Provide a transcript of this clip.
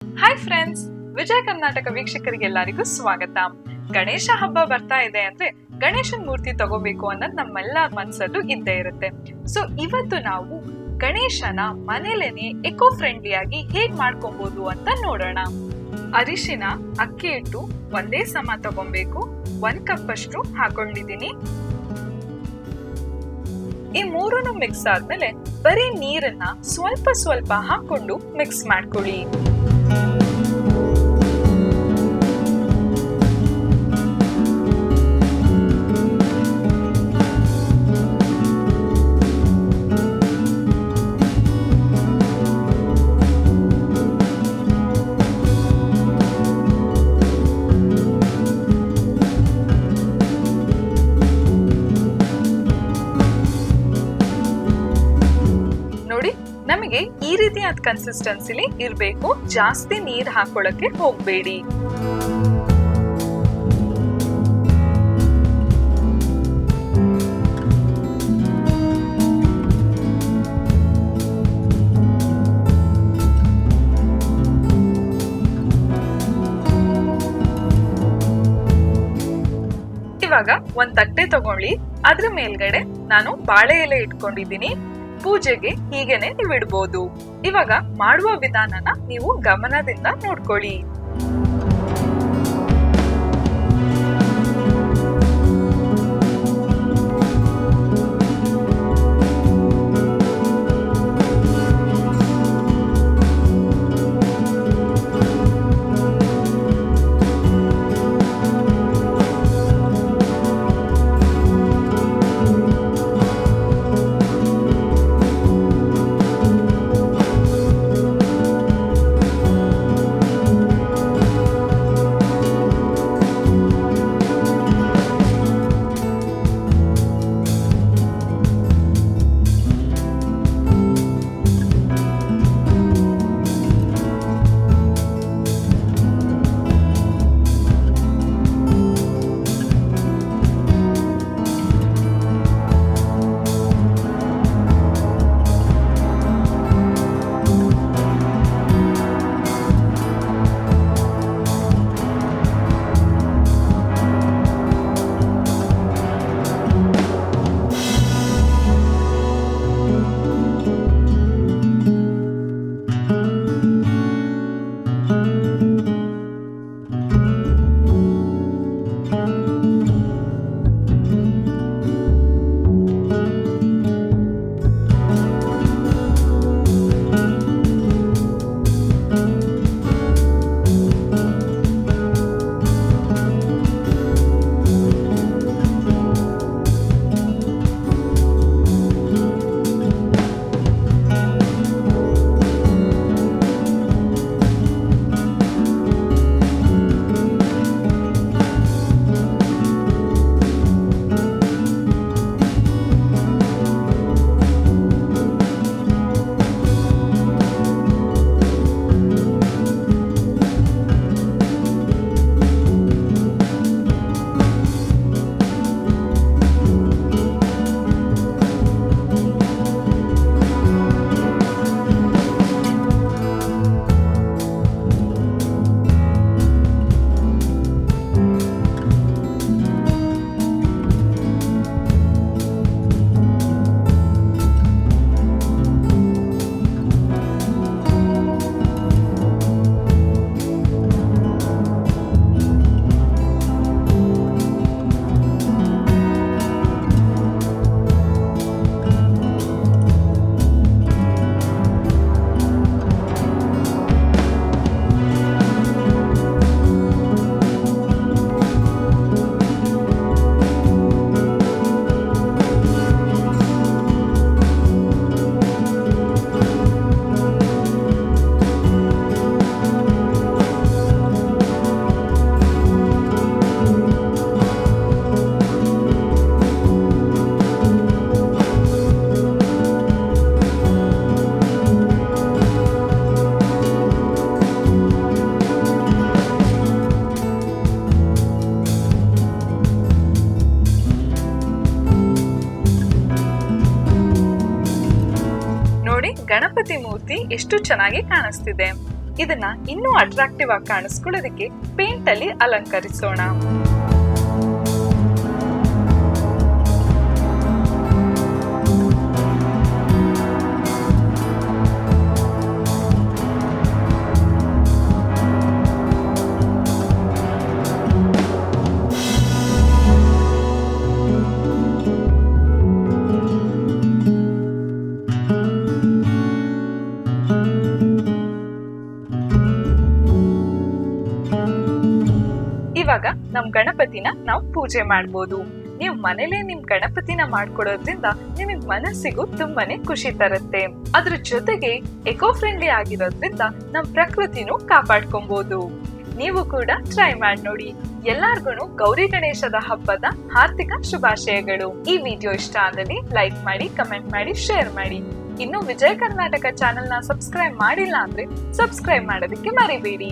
Hi friends, Vijaya Karnataka ವೀಕ್ಷಕರಿಗೆಲ್ಲರಿಗೂ ಸ್ವಾಗತ. ಗಣೇಶ ಹಬ್ಬ ಬರ್ತಾ ಇದೆ ಅಂದ್ರೆ ಗಣೇಶನ್ ಮೂರ್ತಿ ತಗೋಬೇಕು ಅನ್ನೋದು ನಮ್ಮೆಲ್ಲ ಮನಸ್ಸಲ್ಲೂ ಇದ್ದೇ ಇರುತ್ತೆ. ಸೊ ಇವತ್ತು ನಾವು ಗಣೇಶನ ಮನೇಲೇನೆ ಎಕೋ ಫ್ರೆಂಡ್ಲಿ ಆಗಿ ಹೇಗ್ ಮಾಡ್ಕೊಬಹುದು ಅಂತ ನೋಡೋಣ. ಅರಿಶಿನ, ಅಕ್ಕಿ ಹಿಟ್ಟು ಒಂದೇ ಸಮ ತಗೊಬೇಕು. 1 ಕಪ್ ಅಷ್ಟು ಹಾಕೊಂಡಿದೀನಿ. ಈ ಮೂರನ್ನು ಮಿಕ್ಸ್ ಆದ್ಮೇಲೆ ಬರೀ ನೀರನ್ನ ಸ್ವಲ್ಪ ಸ್ವಲ್ಪ ಹಾಕೊಂಡು ಮಿಕ್ಸ್ ಮಾಡ್ಕೊಳ್ಳಿ. ನೋಡಿ, ನಮಗೆ ಈ ರೀತಿಯಾದ ಕನ್ಸಿಸ್ಟೆನ್ಸಿಲಿ ಇರಬೇಕು. ಜಾಸ್ತಿ ನೀರ್ ಹಾಕೊಳ್ಳಕ್ಕೆ ಹೋಗ್ಬೇಡಿ. ಇವಾಗ ಒಂದ್ ತಟ್ಟೆ ತಗೊಳ್ಳಿ. ಅದ್ರ ಮೇಲ್ಗಡೆ ನಾನು ಬಾಳೆ ಎಲೆ ಇಟ್ಕೊಂಡಿದ್ದೀನಿ. ಪೂಜೆಗೆ ಹೀಗೇನೆ ನೀವು ಇಡ್ಬೋದು. ಇವಾಗ ಮಾಡುವ ವಿಧಾನನ ನೀವು ಗಮನದಿಂದ ನೋಡ್ಕೊಳ್ಳಿ. ಗಣಪತಿ ಮೂರ್ತಿ ಎಷ್ಟು ಚೆನ್ನಾಗಿ ಕಾಣಿಸ್ತಿದೆ. ಇದನ್ನ ಇನ್ನೂ ಅಟ್ರಾಕ್ಟಿವ್ ಆಗಿ ಕಾಣಿಸ್ಕೊಳ್ಳೋದಕ್ಕೆ ಪೇಂಟ್ ಅಲ್ಲಿ ಅಲಂಕರಿಸೋಣ. ಇವಾಗ ನಮ್ ಗಣಪತಿನ ನಾವು ಪೂಜೆ ಮಾಡ್ಬೋದು. ನೀವು ಮನೇಲೆ ನಿಮ್ ಗಣಪತಿನ ಮಾಡ್ಕೊಡೋದ್ರಿಂದ ನಿಮಗ್ ಮನಸ್ಸಿಗೂ ತುಂಬಾನೇ ಖುಷಿ ತರುತ್ತೆ. ಅದ್ರ ಜೊತೆಗೆ ಎಕೋ ಫ್ರೆಂಡ್ಲಿ ಆಗಿರೋದ್ರಿಂದ ನಮ್ ಪ್ರಕೃತಿನೂ ಕಾಪಾಡ್ಕೊಬಹುದು. ನೀವು ಕೂಡ ಟ್ರೈ ಮಾಡಿ ನೋಡಿ. ಎಲ್ಲಾರ್ಗು ಗೌರಿ ಗಣೇಶದ ಹಬ್ಬದ ಹಾರ್ದಿಕ ಶುಭಾಶಯಗಳು. ಈ ವಿಡಿಯೋ ಇಷ್ಟ ಆದಲ್ಲಿ ಲೈಕ್ ಮಾಡಿ, ಕಮೆಂಟ್ ಮಾಡಿ, ಶೇರ್ ಮಾಡಿ. ಇನ್ನು ವಿಜಯ ಕರ್ನಾಟಕ ಚಾನೆಲ್ ನ ಸಬ್ಸ್ಕ್ರೈಬ್ ಮಾಡಿಲ್ಲ ಅಂದ್ರೆ ಸಬ್ಸ್ಕ್ರೈಬ್ ಮಾಡೋದಕ್ಕೆ ಮರಿಬೇಡಿ.